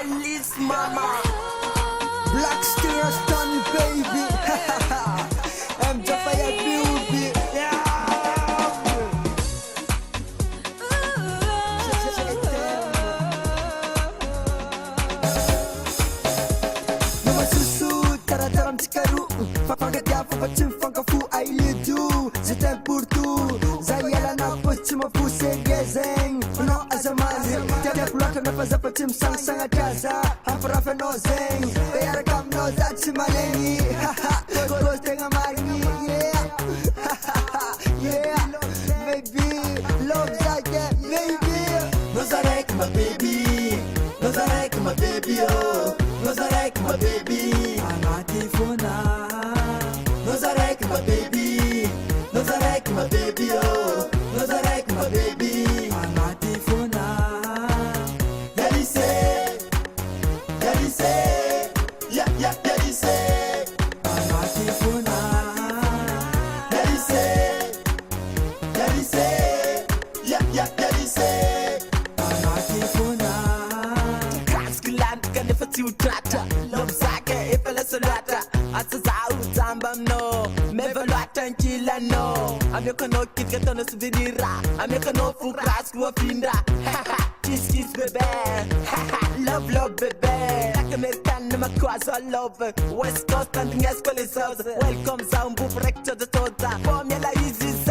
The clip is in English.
Alice mama. Black Stairs done baby. I'm Jafaya Beauty. Nama susu tara-taram cikaru. Fangatia fapacim fangafu ailidu. Je t'aime pour tout. Zayala na pachima fuse gezeng. No azamani. Tiada pulaka na pazapacim sang-sang akaza. Hamparafe no zeng. Bayar kam no zachimaleni. Ghost tengah mari. Yeah. Baby. Love zake. Baby. Nozarek my baby. Nozarek my baby oh. Nozarek my baby. Anatifuna. Nozarek my baby. Nozarek my baby oh. Nozarek my baby. Anatifuna. Yalise. Yalise. Yalise. Anatifuna. Yalise. Yalise. Yalise. Anatifuna. Kraskland kan if it's you trata. Love zake if a solata. Asazau zambam no. Mevelwata nkila no. Ameka no kit katano suvidira. Ameka no full class kuwafinda. Kiss baby. Love baby. Like American na makwas all over. West Coast and the Escalade. Welcome sound boob rector the toza. Formula easy.